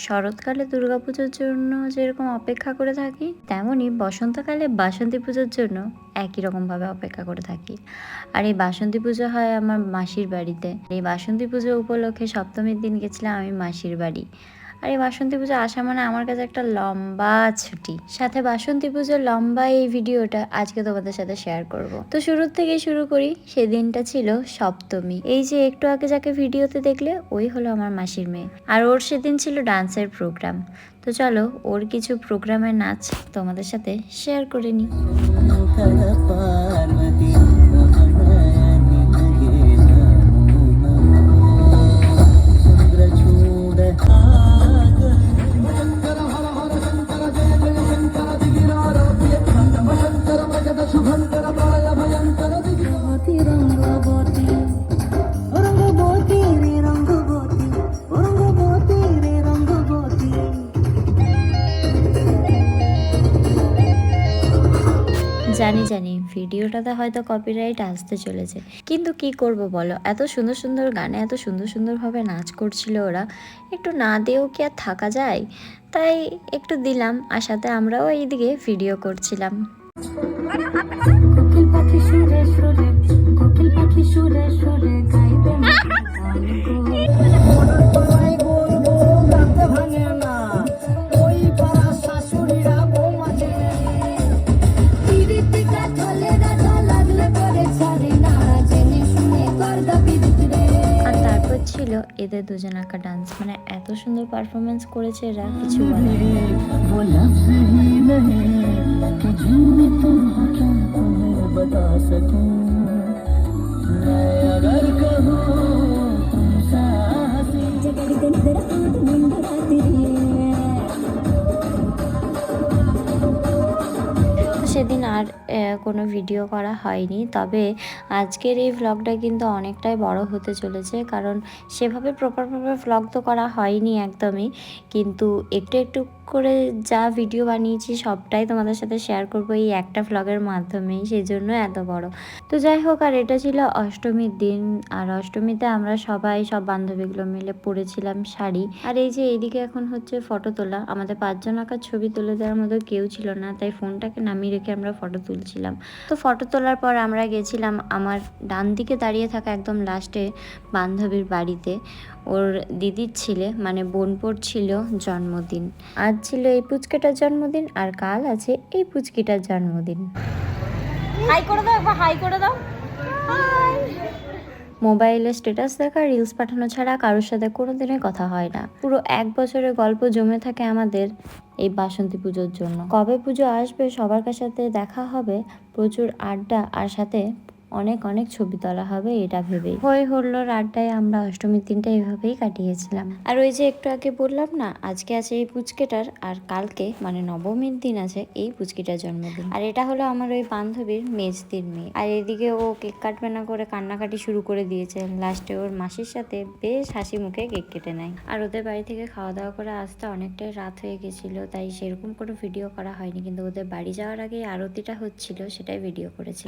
শরৎকালে দুর্গাপুজোর জন্য যেরকম অপেক্ষা করে থাকি, তেমনই বসন্তকালে বাসন্তী পুজোর জন্য একই রকমভাবে অপেক্ষা করে থাকি। আর এই বাসন্তী পুজো হয় আমার মাসির বাড়িতে। এই বাসন্তী পুজো উপলক্ষে সপ্তমীর দিন গেছিলাম আমি মাসির বাড়ি। আর এই বাসন্তী পুজো আসা মানে আমার কাছে একটা লম্বা ছুটি। সাথে বাসন্তী পুজোর লম্বা এই ভিডিওটা আজকে তোমাদের সাথে শেয়ার করব। তো শুরুর থেকে শুরু করি। সেদিনটা ছিল সপ্তমী। এই যে একটু আগে যাকে ভিডিওতে দেখলে ওই হলো আমার মাসির মেয়ে। আর ওর সেদিন ছিল ডান্সের প্রোগ্রাম। তো চলো ওর কিছু প্রোগ্রামের নাচ তোমাদের সাথে শেয়ার করে নিই। জানি ভিডিওটাতে হয়তো কপিরাইট আসতে চলেছে, কিন্তু কি করব বলো, এত সুন্দর সুন্দর গানে এত সুন্দর সুন্দরভাবে নাচ করছিল ওরা, একটু না দিয়েও কি আর থাকা যায়? তাই একটু দিলাম, আর সাথে আমরাও এইদিকে ভিডিও করছিলাম। ছিল এদের দুজনাকা ডান্স, মানে এত সুন্দর পারফরমেন্স করেছে এরা, কিছু সেদিন আর কোনো ভিডিও করা হয়নি। তবে আজকের এই ভ্লগটা কিন্তু অনেকটাই বড় হতে চলেছে, কারণ সেভাবে প্রপারভাবে ভ্লগ তো করা হয়নি একদমই, কিন্তু একটু একটু করে যা ভিডিও বানিয়েছি সবটাই তোমাদের সাথে শেয়ার করবো এই একটা ভ্লগের মাধ্যমেই, সেই জন্য এত বড়। তো যাই হোক, আর এটা ছিল অষ্টমীর দিন। আর অষ্টমীতে আমরা সবাই সব বান্ধবীগুলো মিলে পরেছিলাম শাড়ি। আর এই যে এইদিকে এখন হচ্ছে ফটো তোলা, আমাদের 5 জন আঁকার ছবি তুলে দেওয়ার মতো কেউ ছিল না, তাই ফোনটাকে নামিয়ে রেখে আমরা ফটো তুলছিলাম। তো ফটো তোলার পর আমরা গেছিলাম আমার ডান দিকে দাঁড়িয়ে থাকা একদম লাস্টে বান্ধবীর বাড়িতে। ওর দিদির ছেলে মানে বোনপোর ছিল জন্মদিন। আজ ছিল এই পুচকেটার জন্মদিন, আর কাল আছে এই পুচকিটার জন্মদিন। হাই করে দাও, একবার হাই করে দাও। মোবাইলে স্ট্যাটাস দেখা, রিলস পাঠানো ছাড়া কারোর সাথে কোনোদিনই কথা হয় না। পুরো 1 বছরের গল্প জমে থাকে আমাদের এই বাসন্তী পুজোর জন্য। কবে পুজো আসবে সবার সাথে দেখা হবে, প্রচুর আড্ডা, আর সাথে অনেক অনেক ছবি তোলা হবে এটা ভেবেই। হই হুল্লোড় আড্ডায় আমরা অষ্টমীর দিনটা এইভাবেই কাটিয়েছিলাম। আর ওই যে একটু আগে বললাম না, আজকে আছে এই পুচকেটার, আর কালকে মানে নবমীর দিন আছে এই পুচকিটার জন্মদিন। আর এটা হলো আমার ওই বান্ধবীর মেজদির মেয়ে। আর এদিকে ও কেক কাটবে না করে কান্নাকাটি শুরু করে দিয়েছে। লাস্টে ওর মাসির সাথে বেশ হাসি মুখে কেক কেটে নেয়। আর ওদের বাড়ি থেকে খাওয়া দাওয়া করে আসতে অনেকটাই রাত হয়ে গেছিল, তাই সেরকম কোনো ভিডিও করা হয়নি, কিন্তু ওদের বাড়ি যাওয়ার আগে আরতিটা হচ্ছিল সেটাই ভিডিও করেছি।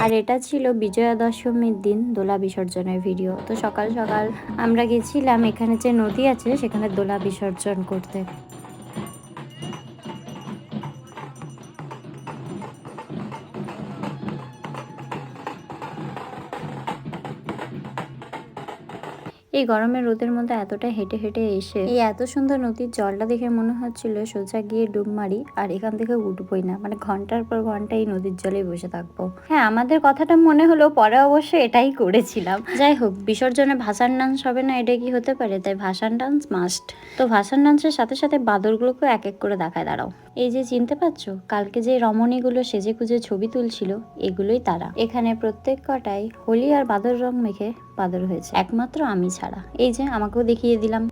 আর এটা ছিল বিজয়া দশমীর দিন দোলা বিসর্জনের ভিডিও। তো সকাল সকাল আমরা গেছিলাম এখানে যে নদী আছে সেখানে দোলা বিসর্জন করতে। এই গরমের রোদের মধ্যে এতটা হেঁটে হেঁটে এসে এই এত সুন্দর নদীর জলটা দেখে মনে হচ্ছিল সোজা গিয়ে ডুব মারি আর এখান থেকে উঠবই না, মানে ঘন্টার পর ঘন্টা এই নদীর জলে বসে থাকবো। হ্যাঁ, আমাদের কথাটা মনে হলো পরে, অবশ্য এটাই করেছিলাম। যাই হোক, বিসর্জনে ভাসান ডান্স হবে না এটা কি হতে পারে, তাই ভাসান ডান্স মাস্ট। তো ভাসান ডান্সের সাথে সাথে বাদরগুলোকেও এক এক করে দেখায়। দাঁড়াও, এই যে চিনতে পারছো কালকে যে রমণীগুলো সেজে গুজে ছবি তুলছিল, এগুলোই তারা। এখানে প্রত্যেক কটাই হোলি আর বাদর রং মেখে বাদর হয়েছে, একমাত্র আমি ছাড়া। এই যে আমাকেও দেখিয়ে দিলাম।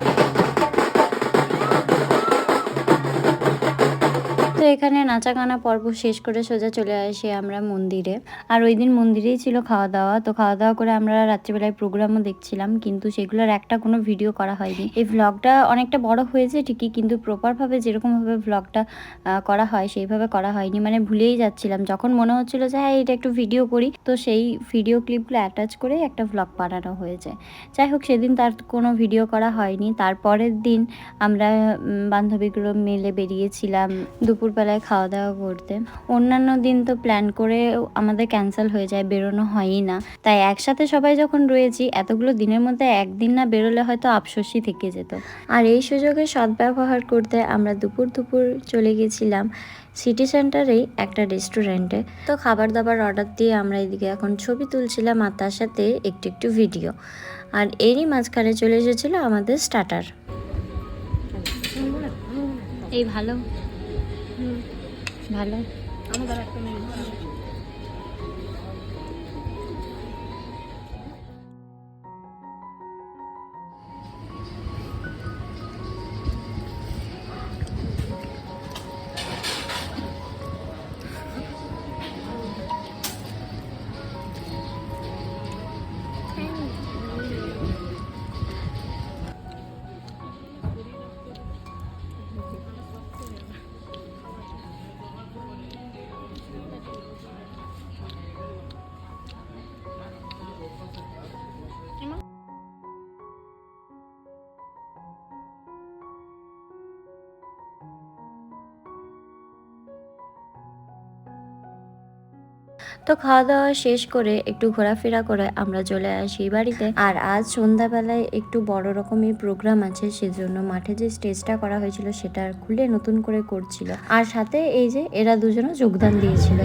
তো এখানে নাচা গানা পর্ব শেষ করে সোজা চলে আসি আমরা মন্দিরে। আর ওই দিন মন্দিরেই ছিল খাওয়া দাওয়া। তো খাওয়া দাওয়া করে আমরা রাত্রিবেলায় প্রোগ্রামও দেখছিলাম, কিন্তু সেগুলোর একটা কোনো ভিডিও করা হয়নি। এই ভ্লগটা অনেকটা বড় হয়েছে ঠিকই, কিন্তু প্রপারভাবে যেরকমভাবে ভ্লগটা করা হয় সেইভাবে করা হয়নি। মানে ভুলেই যাচ্ছিলাম, যখন মনে হচ্ছিল যে হ্যাঁ এটা একটু ভিডিও করি, তো সেই ভিডিও ক্লিপগুলো অ্যাটাচ করে একটা ভ্লগ বানানো হয়েছে। যাই হোক, সেদিন তার কোনো ভিডিও করা হয়নি। তারপরের দিন আমরা বান্ধবীগুলো মিলে বেরিয়েছিলাম দুপুরবেলায় খাওয়া দাওয়া করতে। অন্যান্য দিন তো প্ল্যান করে আমাদের ক্যান্সেল হয়ে যায়, বেরোনো হয়ই না। তাই একসাথে সবাই যখন রয়েছি, এতগুলো দিনের মধ্যে একদিন না বেরোলে হয়তো আফসোসই থেকে যেত। আর এই সুযোগে সদ্ব্যবহার করতে আমরা দুপুর চলে গেছিলাম সিটি সেন্টারেই একটা রেস্টুরেন্টে। তো খাবার দাবার অর্ডার দিয়ে আমরা এদিকে এখন ছবি তুলছিলাম, আর তার সাথে একটু ভিডিও। আর এরই মাঝখানে চলে এসেছিলো আমাদের স্টার্টার। এই ভালো ভালো তো খাওয়া দাওয়া শেষ করে একটু ঘোরাফেরা করে আমরা চলে আসি বাড়িতে। আর আজ সন্ধ্যাবেলায় একটু বড় রকমের প্রোগ্রাম আছে, সেজন্য মাঠে যে স্টেজটা করা হয়েছিল সেটা খুলে নতুন করে করছিল। আর সাথে এই যে এরা দুজনও যোগদান দিয়েছিল।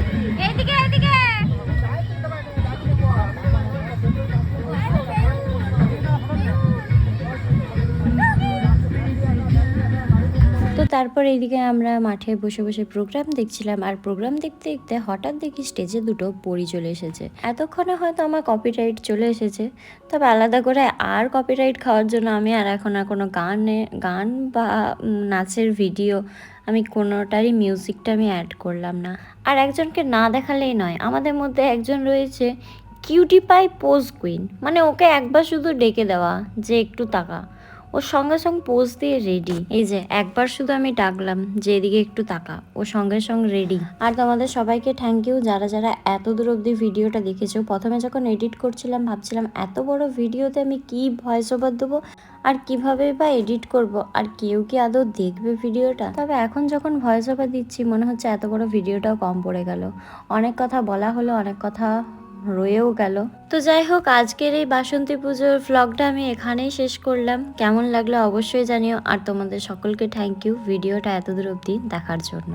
তো তারপর এইদিকে আমরা মাঠে বসে বসে প্রোগ্রাম দেখছিলাম। আর প্রোগ্রাম দেখতে দেখতে হঠাৎ দেখি স্টেজে দুটো পরী চলে এসেছে। এতক্ষণে হয়তো আমার কপিরাইট চলে এসেছে, তবে আলাদা করে আর কপিরাইট খাওয়ার জন্য আমি আর এখন আর কোনো গান বা নাচের ভিডিও আমি কোনোটারই মিউজিকটা আমি অ্যাড করলাম না। আর একজনকে না দেখালেই নয়, আমাদের মধ্যে একজন রয়েছে কিউটি পাই পোজ কুইন, মানে ওকে একবার শুধু ডেকে দেওয়া যে একটু তাকা, ওর সঙ্গে সঙ্গে পোজ দিয়ে রেডি। এই যে একবার শুধু আমি ডাকলাম যে এদিকে একটু তাকা, ও সঙ্গে সঙ্গে রেডি। আর তোমাদের সবাইকে থ্যাংক ইউ যারা যারা এত দূর অবধি ভিডিওটা দেখেছো। প্রথমে যখন এডিট করছিলাম ভাবছিলাম এত বড় ভিডিওতে আমি কি ভয়েস ওভার দেবো আর কিভাবে বা এডিট করব, আর কেউ কি আদৌ দেখবে ভিডিওটা। তবে এখন যখন ভয়েস ওভার দিচ্ছি মনে হচ্ছে এত বড় ভিডিওটাও কম পড়ে গেল। অনেক কথা বলা হলো, অনেক কথা রয়েও গেল। তো যাই হোক, আজকের এই বাসন্তী পুজোর ভ্লগটা আমি এখানেই শেষ করলাম। কেমন লাগলো অবশ্যই জানিও। আর তোমাদের সকলকে থ্যাংক ইউ ভিডিওটা এত দূর অবধি দেখার জন্য।